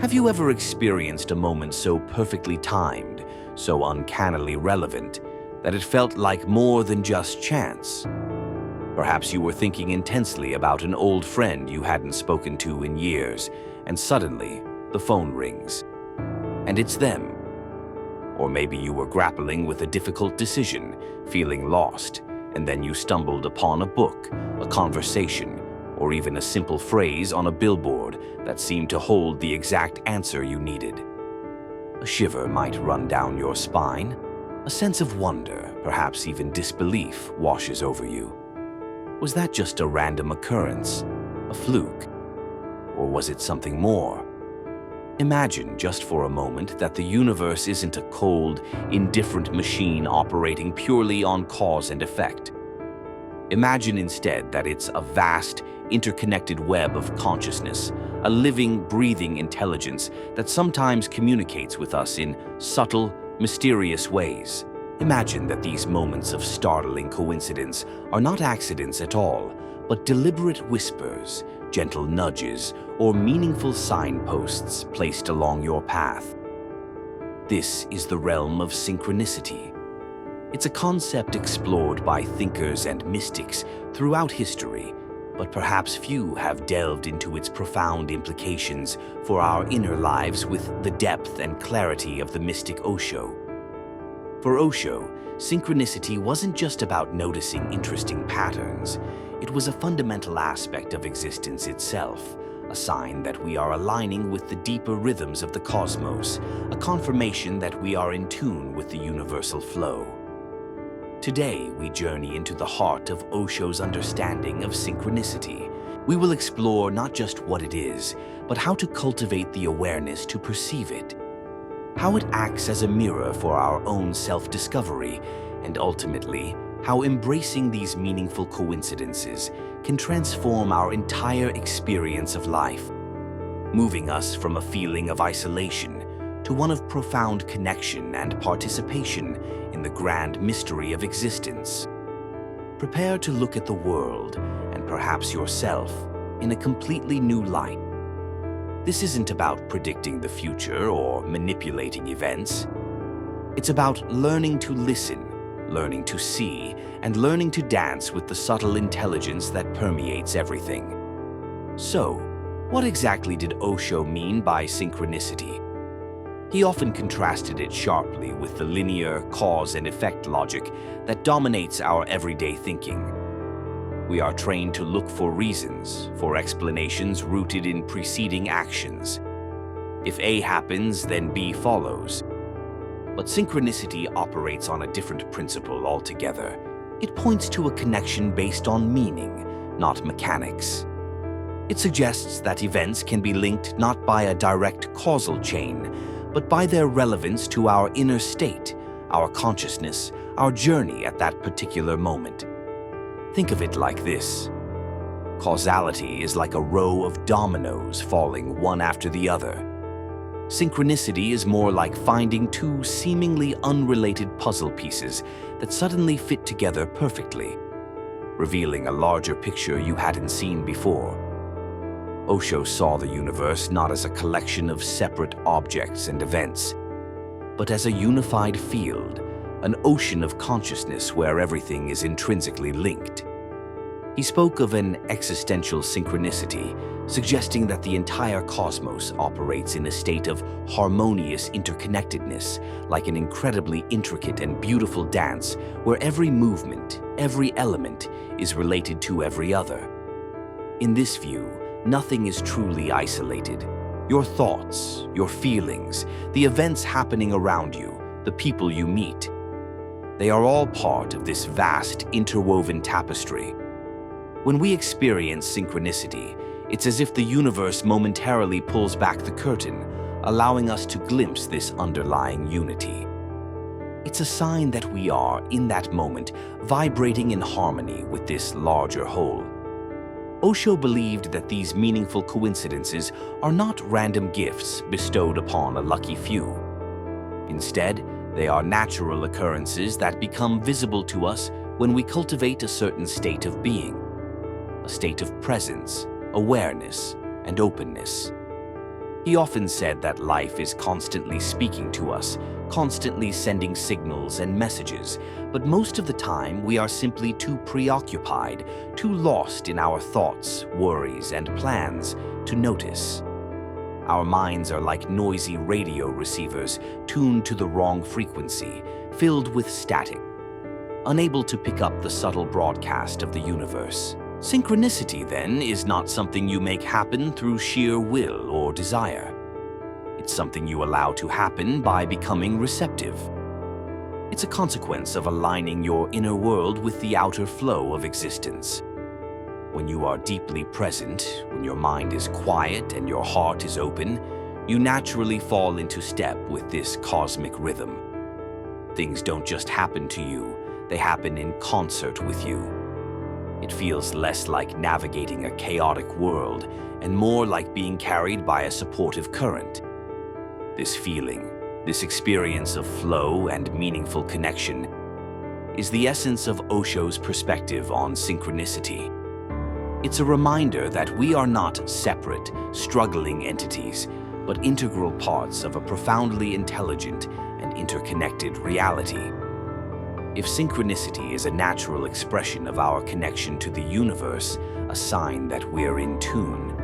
Have you ever experienced a moment so perfectly timed, so uncannily relevant, that it felt like more than just chance? Perhaps you were thinking intensely about an old friend you hadn't spoken to in years, and suddenly, the phone rings. And it's them. Or maybe you were grappling with a difficult decision, feeling lost, and then you stumbled upon a book, a conversation, or even a simple phrase on a billboard that seemed to hold the exact answer you needed. A shiver might run down your spine. A sense of wonder, perhaps even disbelief, washes over you. Was that just a random occurrence, a fluke? Or was it something more? Imagine just for a moment that the universe isn't a cold, indifferent machine operating purely on cause and effect. Imagine instead that it's a vast, interconnected web of consciousness, a living, breathing intelligence that sometimes communicates with us in subtle, mysterious ways. Imagine that these moments of startling coincidence are not accidents at all, but deliberate whispers, gentle nudges, or meaningful signposts placed along your path. This is the realm of synchronicity. It's a concept explored by thinkers and mystics throughout history, but perhaps few have delved into its profound implications for our inner lives with the depth and clarity of the mystic Osho. For Osho, synchronicity wasn't just about noticing interesting patterns. It was a fundamental aspect of existence itself, a sign that we are aligning with the deeper rhythms of the cosmos, a confirmation that we are in tune with the universal flow. Today, we journey into the heart of Osho's understanding of synchronicity. We will explore not just what it is, but how to cultivate the awareness to perceive it, how it acts as a mirror for our own self-discovery, and ultimately, how embracing these meaningful coincidences can transform our entire experience of life, moving us from a feeling of isolation to one of profound connection and participation in the grand mystery of existence. Prepare to look at the world, and perhaps yourself, in a completely new light. This isn't about predicting the future or manipulating events. It's about learning to listen, learning to see, and learning to dance with the subtle intelligence that permeates everything. So, what exactly did Osho mean by synchronicity? He often contrasted it sharply with the linear cause and effect logic that dominates our everyday thinking. We are trained to look for reasons, for explanations rooted in preceding actions. If A happens, then B follows. But synchronicity operates on a different principle altogether. It points to a connection based on meaning, not mechanics. It suggests that events can be linked not by a direct causal chain, but by their relevance to our inner state, our consciousness, our journey at that particular moment. Think of it like this. Causality is like a row of dominoes falling one after the other. Synchronicity is more like finding two seemingly unrelated puzzle pieces that suddenly fit together perfectly, revealing a larger picture you hadn't seen before. Osho saw the universe not as a collection of separate objects and events, but as a unified field, an ocean of consciousness where everything is intrinsically linked. He spoke of an existential synchronicity, suggesting that the entire cosmos operates in a state of harmonious interconnectedness, like an incredibly intricate and beautiful dance where every movement, every element, is related to every other. In this view, nothing is truly isolated. Your thoughts, your feelings, the events happening around you, the people you meet, they are all part of this vast, interwoven tapestry. When we experience synchronicity, it's as if the universe momentarily pulls back the curtain, allowing us to glimpse this underlying unity. It's a sign that we are, in that moment, vibrating in harmony with this larger whole. Osho believed that these meaningful coincidences are not random gifts bestowed upon a lucky few. Instead, they are natural occurrences that become visible to us when we cultivate a certain state of being, a state of presence, awareness, and openness. He often said that life is constantly speaking to us, constantly sending signals and messages, but most of the time we are simply too preoccupied, too lost in our thoughts, worries, and plans to notice. Our minds are like noisy radio receivers tuned to the wrong frequency, filled with static, unable to pick up the subtle broadcast of the universe. Synchronicity, then, is not something you make happen through sheer will or desire. It's something you allow to happen by becoming receptive. It's a consequence of aligning your inner world with the outer flow of existence. When you are deeply present, when your mind is quiet and your heart is open, you naturally fall into step with this cosmic rhythm. Things don't just happen to you, they happen in concert with you. It feels less like navigating a chaotic world and more like being carried by a supportive current. This feeling, this experience of flow and meaningful connection, is the essence of Osho's perspective on synchronicity. It's a reminder that we are not separate, struggling entities, but integral parts of a profoundly intelligent and interconnected reality. If synchronicity is a natural expression of our connection to the universe, a sign that we're in tune,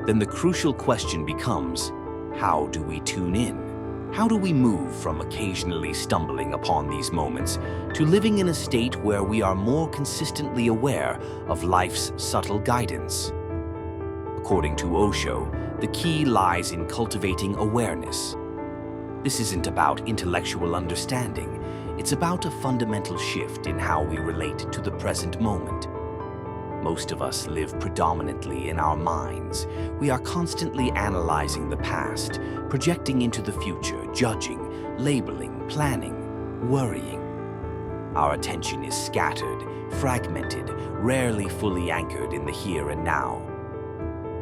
then the crucial question becomes, how do we tune in? How do we move from occasionally stumbling upon these moments to living in a state where we are more consistently aware of life's subtle guidance? According to Osho, the key lies in cultivating awareness. This isn't about intellectual understanding. It's about a fundamental shift in how we relate to the present moment. Most of us live predominantly in our minds. We are constantly analyzing the past, projecting into the future, judging, labeling, planning, worrying. Our attention is scattered, fragmented, rarely fully anchored in the here and now.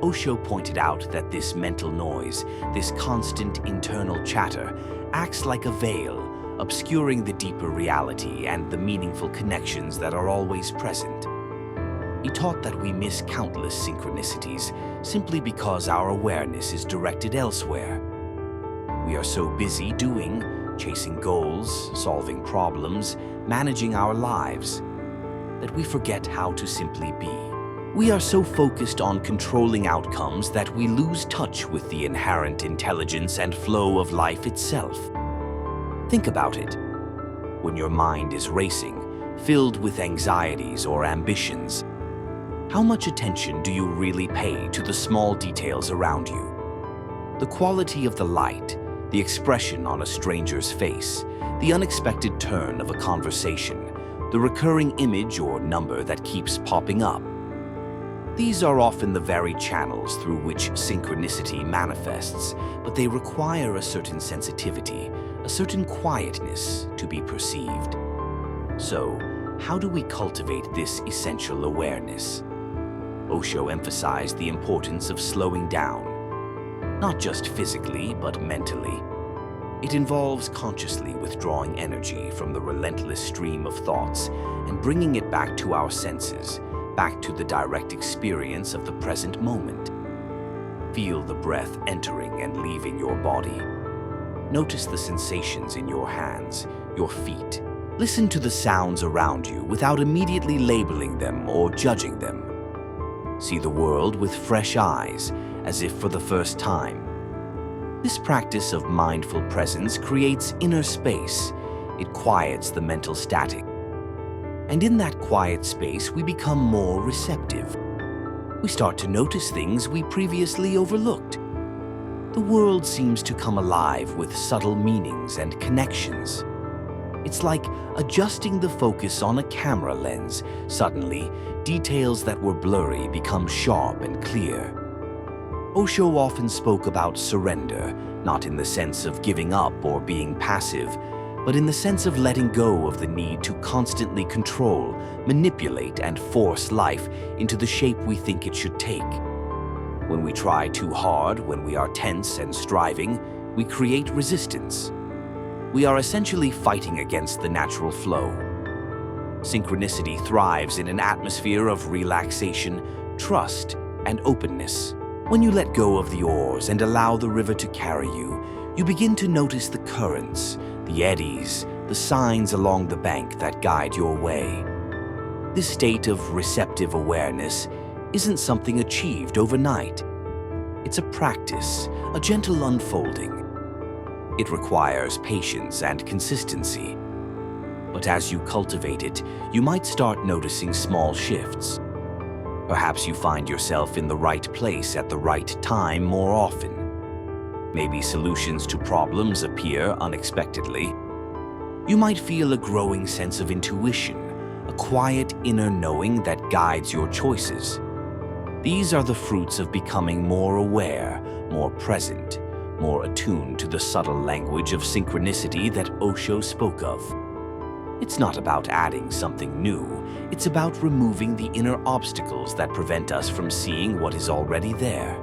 Osho pointed out that this mental noise, this constant internal chatter, acts like a veil, obscuring the deeper reality and the meaningful connections that are always present. He taught that we miss countless synchronicities simply because our awareness is directed elsewhere. We are so busy doing, chasing goals, solving problems, managing our lives, that we forget how to simply be. We are so focused on controlling outcomes that we lose touch with the inherent intelligence and flow of life itself. Think about it. When your mind is racing, filled with anxieties or ambitions, how much attention do you really pay to the small details around you? The quality of the light, the expression on a stranger's face, the unexpected turn of a conversation, the recurring image or number that keeps popping up. These are often the very channels through which synchronicity manifests, but they require a certain sensitivity, a certain quietness to be perceived. So, how do we cultivate this essential awareness? Osho emphasized the importance of slowing down, not just physically, but mentally. It involves consciously withdrawing energy from the relentless stream of thoughts and bringing it back to our senses, back to the direct experience of the present moment. Feel the breath entering and leaving your body. Notice the sensations in your hands, your feet. Listen to the sounds around you without immediately labeling them or judging them. See the world with fresh eyes, as if for the first time. This practice of mindful presence creates inner space. It quiets the mental static. And in that quiet space, we become more receptive. We start to notice things we previously overlooked. The world seems to come alive with subtle meanings and connections. It's like adjusting the focus on a camera lens. Suddenly, details that were blurry become sharp and clear. Osho often spoke about surrender, not in the sense of giving up or being passive, but in the sense of letting go of the need to constantly control, manipulate, and force life into the shape we think it should take. When we try too hard, when we are tense and striving, we create resistance. We are essentially fighting against the natural flow. Synchronicity thrives in an atmosphere of relaxation, trust, and openness. When you let go of the oars and allow the river to carry you, you begin to notice the currents, the eddies, the signs along the bank that guide your way. This state of receptive awareness isn't something achieved overnight. It's a practice, a gentle unfolding. It requires patience and consistency. But as you cultivate it, you might start noticing small shifts. Perhaps you find yourself in the right place at the right time more often. Maybe solutions to problems appear unexpectedly. You might feel a growing sense of intuition, a quiet inner knowing that guides your choices. These are the fruits of becoming more aware, more present, more attuned to the subtle language of synchronicity that Osho spoke of. It's not about adding something new, it's about removing the inner obstacles that prevent us from seeing what is already there.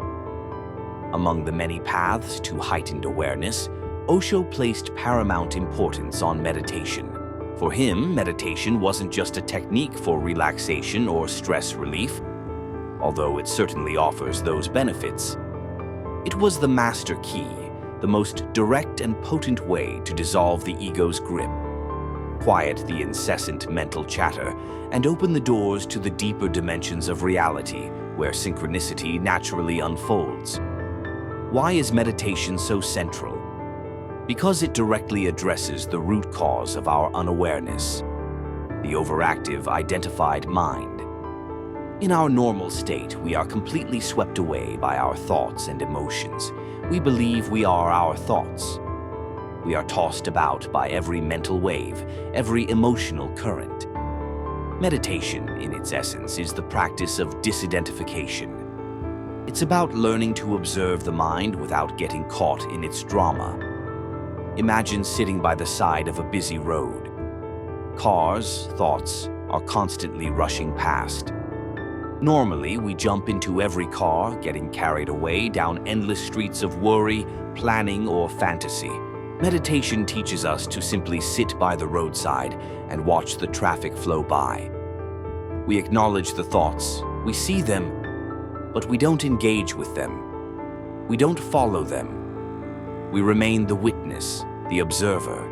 Among the many paths to heightened awareness, Osho placed paramount importance on meditation. For him, meditation wasn't just a technique for relaxation or stress relief, although it certainly offers those benefits. It was the master key, the most direct and potent way to dissolve the ego's grip, quiet the incessant mental chatter, and open the doors to the deeper dimensions of reality where synchronicity naturally unfolds. Why is meditation so central? Because it directly addresses the root cause of our unawareness, the overactive identified mind. In our normal state, we are completely swept away by our thoughts and emotions. We believe we are our thoughts. We are tossed about by every mental wave, every emotional current. Meditation, in its essence, is the practice of disidentification. It's about learning to observe the mind without getting caught in its drama. Imagine sitting by the side of a busy road. Cars, thoughts, are constantly rushing past. Normally, we jump into every car, getting carried away down endless streets of worry, planning, or fantasy. Meditation teaches us to simply sit by the roadside and watch the traffic flow by. We acknowledge the thoughts, we see them, but we don't engage with them. We don't follow them. We remain the witness, the observer.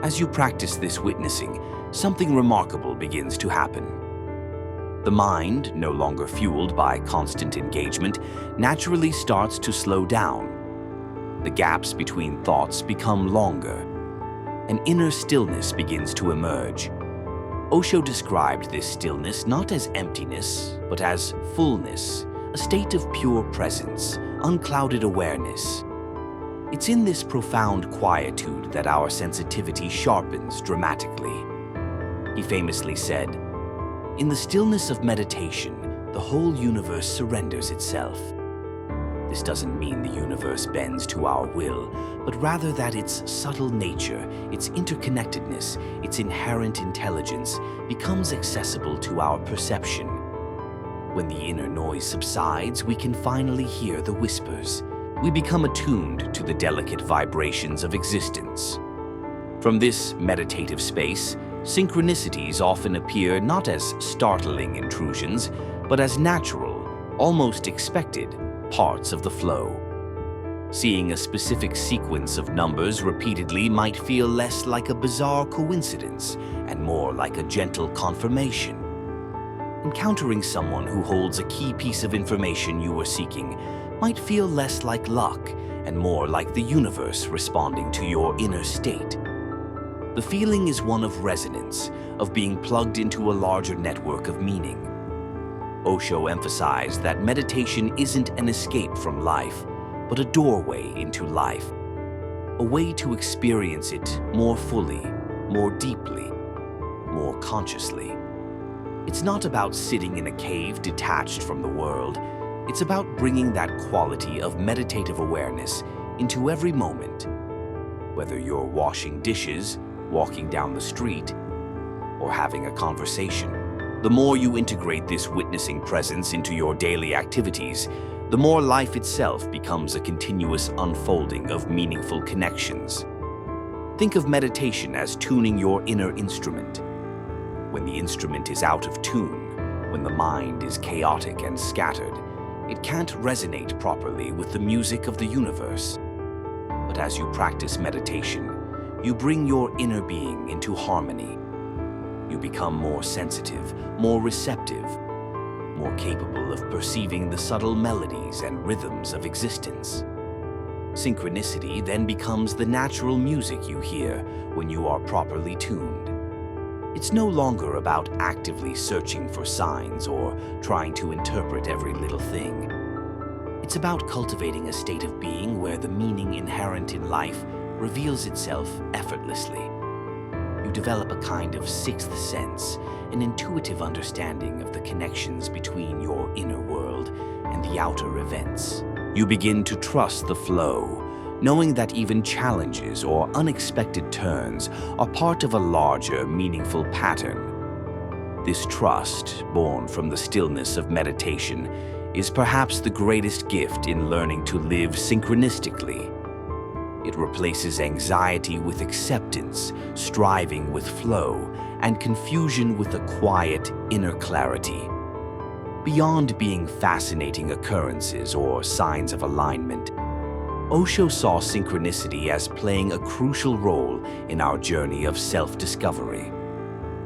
As you practice this witnessing, something remarkable begins to happen. The mind, no longer fueled by constant engagement, naturally starts to slow down. The gaps between thoughts become longer. An inner stillness begins to emerge. Osho described this stillness not as emptiness, but as fullness, a state of pure presence, unclouded awareness. It's in this profound quietude that our sensitivity sharpens dramatically. He famously said, "In the stillness of meditation, the whole universe surrenders itself." This doesn't mean the universe bends to our will, but rather that its subtle nature, its interconnectedness, its inherent intelligence becomes accessible to our perception. When the inner noise subsides, we can finally hear the whispers. We become attuned to the delicate vibrations of existence. From this meditative space, synchronicities often appear not as startling intrusions, but as natural, almost expected parts of the flow. Seeing a specific sequence of numbers repeatedly might feel less like a bizarre coincidence and more like a gentle confirmation. Encountering someone who holds a key piece of information you were seeking might feel less like luck and more like the universe responding to your inner state. The feeling is one of resonance, of being plugged into a larger network of meaning. Osho emphasized that meditation isn't an escape from life, but a doorway into life, a way to experience it more fully, more deeply, more consciously. It's not about sitting in a cave detached from the world. It's about bringing that quality of meditative awareness into every moment. Whether you're washing dishes, walking down the street, or having a conversation. The more you integrate this witnessing presence into your daily activities, the more life itself becomes a continuous unfolding of meaningful connections. Think of meditation as tuning your inner instrument. When the instrument is out of tune, when the mind is chaotic and scattered, it can't resonate properly with the music of the universe. But as you practice meditation, you bring your inner being into harmony. You become more sensitive, more receptive, more capable of perceiving the subtle melodies and rhythms of existence. Synchronicity then becomes the natural music you hear when you are properly tuned. It's no longer about actively searching for signs or trying to interpret every little thing. It's about cultivating a state of being where the meaning inherent in life reveals itself effortlessly. You develop a kind of sixth sense, an intuitive understanding of the connections between your inner world and the outer events. You begin to trust the flow, knowing that even challenges or unexpected turns are part of a larger, meaningful pattern. This trust, born from the stillness of meditation, is perhaps the greatest gift in learning to live synchronistically. It replaces anxiety with acceptance, striving with flow, and confusion with a quiet inner clarity. Beyond being fascinating occurrences or signs of alignment, Osho saw synchronicity as playing a crucial role in our journey of self-discovery.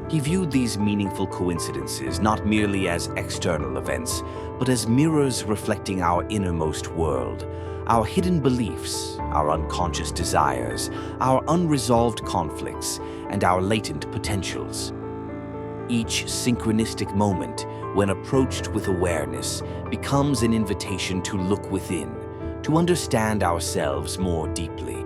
He viewed these meaningful coincidences not merely as external events, but as mirrors reflecting our innermost world, our hidden beliefs, our unconscious desires, our unresolved conflicts, and our latent potentials. Each synchronistic moment, when approached with awareness, becomes an invitation to look within, to understand ourselves more deeply.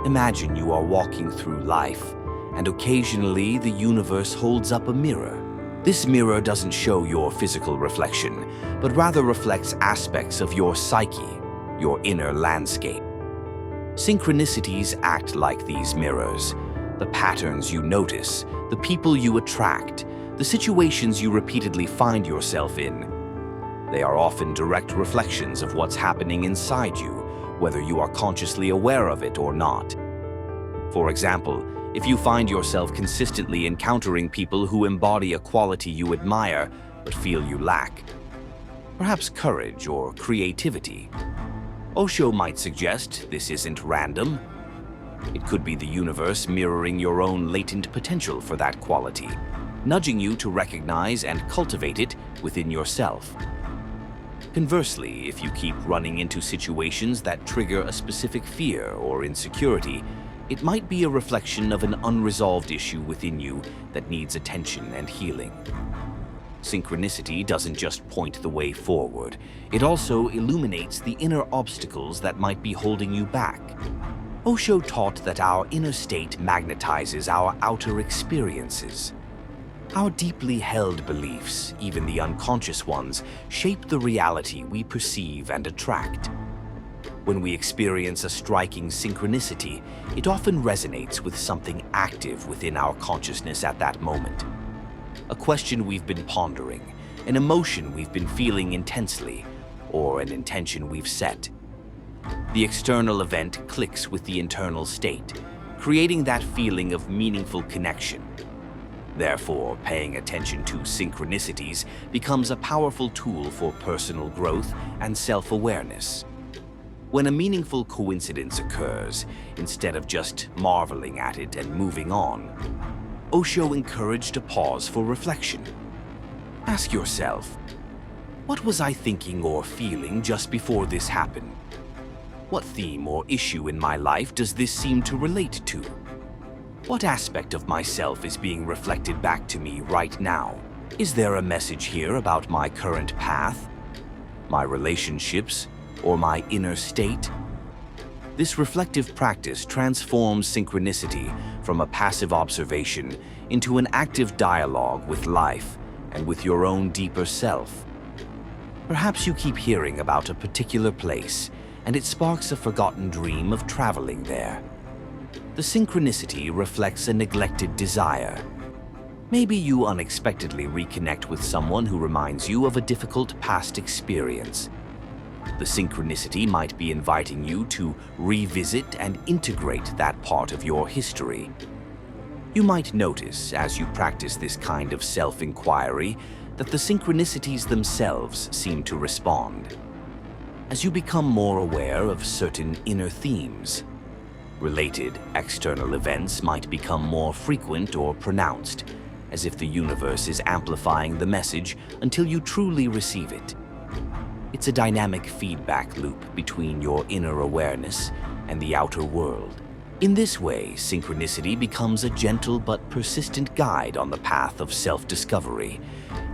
Imagine you are walking through life, and occasionally the universe holds up a mirror. This mirror doesn't show your physical reflection, but rather reflects aspects of your psyche, your inner landscape. Synchronicities act like these mirrors. The patterns you notice, the people you attract, the situations you repeatedly find yourself in. They are often direct reflections of what's happening inside you, whether you are consciously aware of it or not. For example, if you find yourself consistently encountering people who embody a quality you admire but feel you lack, perhaps courage or creativity, Osho might suggest this isn't random. It could be the universe mirroring your own latent potential for that quality, nudging you to recognize and cultivate it within yourself. Conversely, if you keep running into situations that trigger a specific fear or insecurity, it might be a reflection of an unresolved issue within you that needs attention and healing. Synchronicity doesn't just point the way forward, it also illuminates the inner obstacles that might be holding you back. Osho taught that our inner state magnetizes our outer experiences. Our deeply held beliefs, even the unconscious ones, shape the reality we perceive and attract. When we experience a striking synchronicity, it often resonates with something active within our consciousness at that moment. A question we've been pondering, an emotion we've been feeling intensely, or an intention we've set. The external event clicks with the internal state, creating that feeling of meaningful connection. Therefore, paying attention to synchronicities becomes a powerful tool for personal growth and self-awareness. When a meaningful coincidence occurs, instead of just marveling at it and moving on, Osho encouraged a pause for reflection. Ask yourself, what was I thinking or feeling just before this happened? What theme or issue in my life does this seem to relate to? What aspect of myself is being reflected back to me right now? Is there a message here about my current path, my relationships, or my inner state? This reflective practice transforms synchronicity from a passive observation into an active dialogue with life and with your own deeper self. Perhaps you keep hearing about a particular place, and it sparks a forgotten dream of traveling there. The synchronicity reflects a neglected desire. Maybe you unexpectedly reconnect with someone who reminds you of a difficult past experience. The synchronicity might be inviting you to revisit and integrate that part of your history. You might notice, as you practice this kind of self-inquiry, that the synchronicities themselves seem to respond. As you become more aware of certain inner themes, related external events might become more frequent or pronounced, as if the universe is amplifying the message until you truly receive it. It's a dynamic feedback loop between your inner awareness and the outer world. In this way, synchronicity becomes a gentle but persistent guide on the path of self-discovery.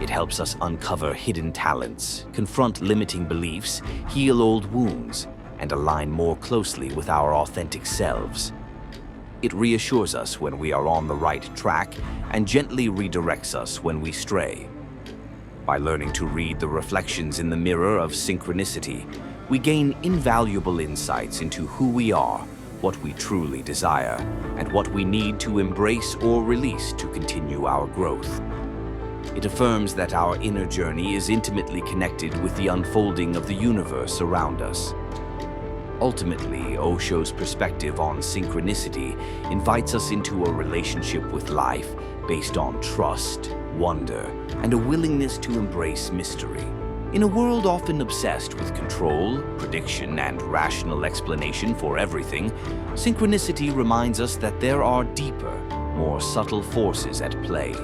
It helps us uncover hidden talents, confront limiting beliefs, heal old wounds, and align more closely with our authentic selves. It reassures us when we are on the right track and gently redirects us when we stray. By learning to read the reflections in the mirror of synchronicity, we gain invaluable insights into who we are, what we truly desire, and what we need to embrace or release to continue our growth. It affirms that our inner journey is intimately connected with the unfolding of the universe around us. Ultimately, Osho's perspective on synchronicity invites us into a relationship with life based on trust, wonder, and a willingness to embrace mystery. In a world often obsessed with control, prediction, and rational explanation for everything, synchronicity reminds us that there are deeper, more subtle forces at play,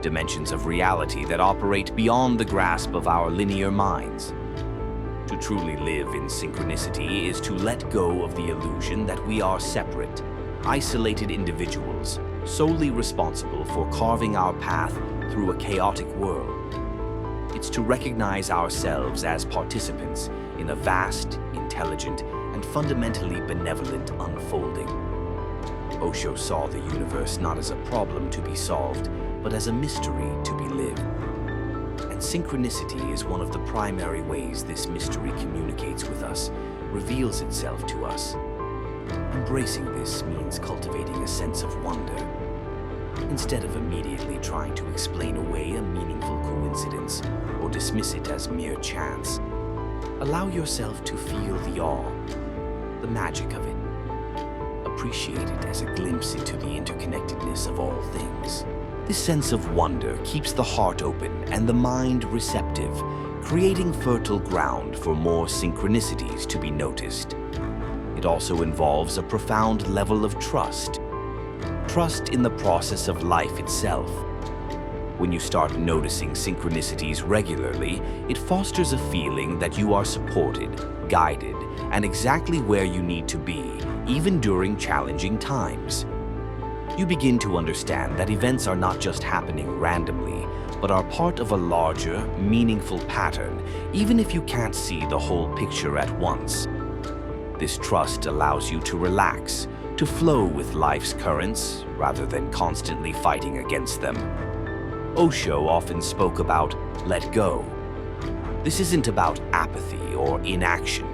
dimensions of reality that operate beyond the grasp of our linear minds. To truly live in synchronicity is to let go of the illusion that we are separate, isolated individuals, solely responsible for carving our path through a chaotic world. It's to recognize ourselves as participants in a vast, intelligent, and fundamentally benevolent unfolding. Osho saw the universe not as a problem to be solved, but as a mystery to be lived. And synchronicity is one of the primary ways this mystery communicates with us, reveals itself to us. Embracing this means cultivating a sense of wonder. Instead of immediately trying to explain away a meaningful coincidence or dismiss it as mere chance, allow yourself to feel the awe, the magic of it. Appreciate it as a glimpse into the interconnectedness of all things. This sense of wonder keeps the heart open and the mind receptive, creating fertile ground for more synchronicities to be noticed. It also involves a profound level of trust. Trust in the process of life itself. When you start noticing synchronicities regularly, it fosters a feeling that you are supported, guided, and exactly where you need to be, even during challenging times. You begin to understand that events are not just happening randomly, but are part of a larger, meaningful pattern, even if you can't see the whole picture at once. This trust allows you to relax, to flow with life's currents, rather than constantly fighting against them. Osho often spoke about let go. This isn't about apathy or inaction.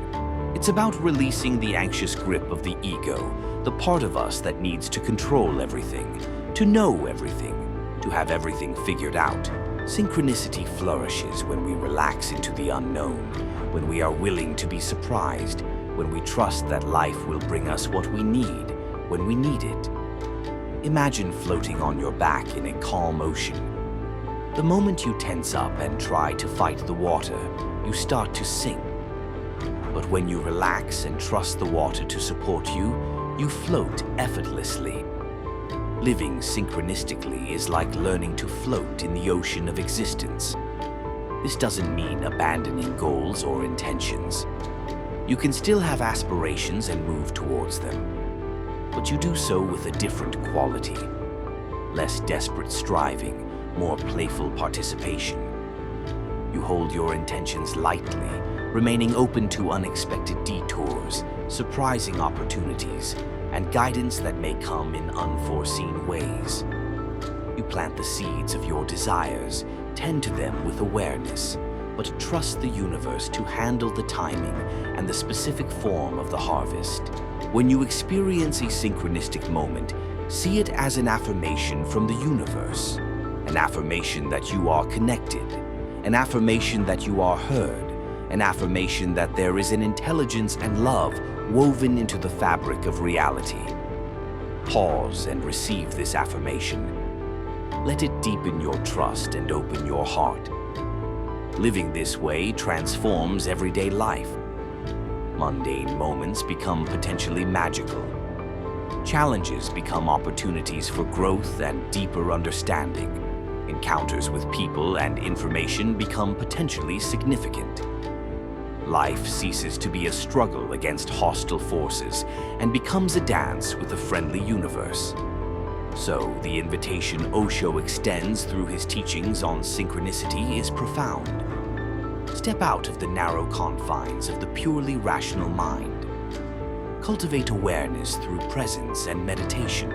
It's about releasing the anxious grip of the ego, the part of us that needs to control everything, to know everything, to have everything figured out. Synchronicity flourishes when we relax into the unknown, when we are willing to be surprised, when we trust that life will bring us what we need when we need it. Imagine floating on your back in a calm ocean. The moment you tense up and try to fight the water, you start to sink. But when you relax and trust the water to support you, you float effortlessly. Living synchronistically is like learning to float in the ocean of existence. This doesn't mean abandoning goals or intentions. You can still have aspirations and move towards them, but you do so with a different quality. Less desperate striving, more playful participation. You hold your intentions lightly, remaining open to unexpected detours, surprising opportunities, and guidance that may come in unforeseen ways. You plant the seeds of your desires, tend to them with awareness, but trust the universe to handle the timing and the specific form of the harvest. When you experience a synchronistic moment, see it as an affirmation from the universe, an affirmation that you are connected, an affirmation that you are heard, an affirmation that there is an intelligence and love woven into the fabric of reality. Pause and receive this affirmation. Let it deepen your trust and open your heart, Living this way transforms everyday life. Mundane moments become potentially magical. Challenges become opportunities for growth and deeper understanding. Encounters with people and information become potentially significant. Life ceases to be a struggle against hostile forces and becomes a dance with a friendly universe. So, the invitation Osho extends through his teachings on synchronicity is profound. Step out of the narrow confines of the purely rational mind. Cultivate awareness through presence and meditation.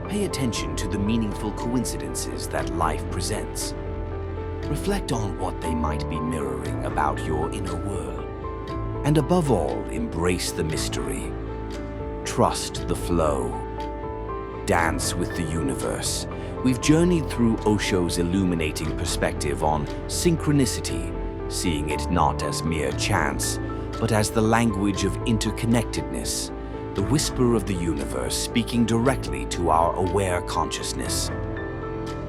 Pay attention to the meaningful coincidences that life presents. Reflect on what they might be mirroring about your inner world. And above all, embrace the mystery. Trust the flow. Dance with the universe. We've journeyed through Osho's illuminating perspective on synchronicity, seeing it not as mere chance, but as the language of interconnectedness, the whisper of the universe speaking directly to our aware consciousness.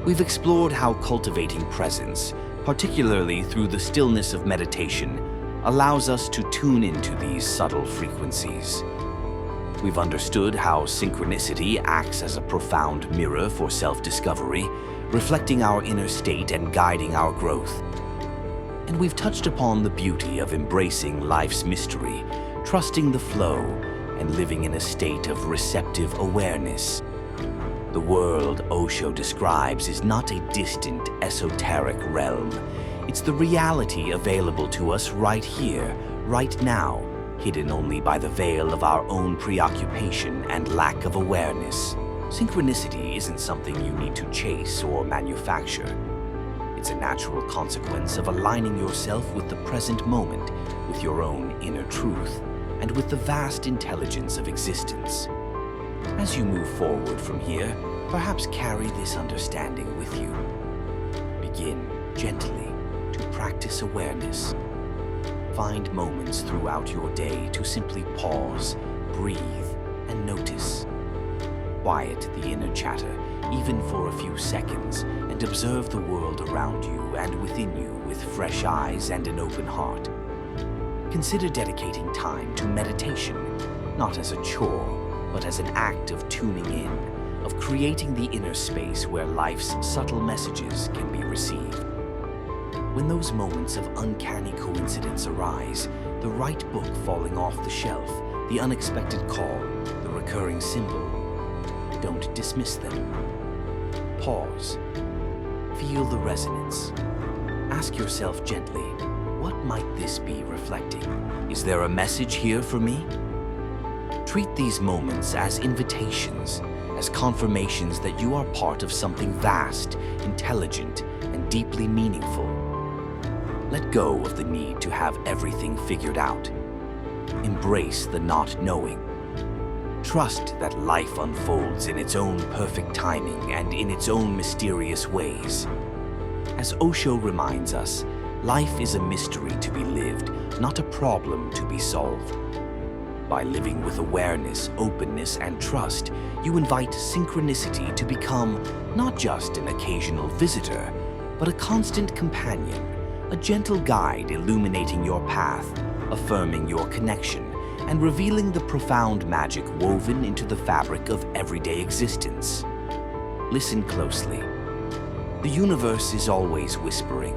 We've explored how cultivating presence, particularly through the stillness of meditation, allows us to tune into these subtle frequencies. We've understood how synchronicity acts as a profound mirror for self-discovery, reflecting our inner state and guiding our growth. And we've touched upon the beauty of embracing life's mystery, trusting the flow, and living in a state of receptive awareness. The world Osho describes is not a distant, esoteric realm. It's the reality available to us right here, right now, hidden only by the veil of our own preoccupation and lack of awareness. Synchronicity isn't something you need to chase or manufacture. It's a natural consequence of aligning yourself with the present moment, with your own inner truth, and with the vast intelligence of existence. As you move forward from here, perhaps carry this understanding with you. Begin gently to practice awareness. Find moments throughout your day to simply pause, breathe, and notice. Quiet the inner chatter, even for a few seconds, and observe the world around you and within you with fresh eyes and an open heart. Consider dedicating time to meditation, not as a chore, but as an act of tuning in, of creating the inner space where life's subtle messages can be received. When those moments of uncanny coincidence arise, the right book falling off the shelf, the unexpected call, the recurring symbol, don't dismiss them. Pause. Feel the resonance. Ask yourself gently, what might this be reflecting? Is there a message here for me? Treat these moments as invitations, as confirmations that you are part of something vast, intelligent, and deeply meaningful. Let go of the need to have everything figured out. Embrace the not knowing. Trust that life unfolds in its own perfect timing and in its own mysterious ways. As Osho reminds us, life is a mystery to be lived, not a problem to be solved. By living with awareness, openness, and trust, you invite synchronicity to become not just an occasional visitor, but a constant companion, a gentle guide illuminating your path, affirming your connection, and revealing the profound magic woven into the fabric of everyday existence. Listen closely. The universe is always whispering,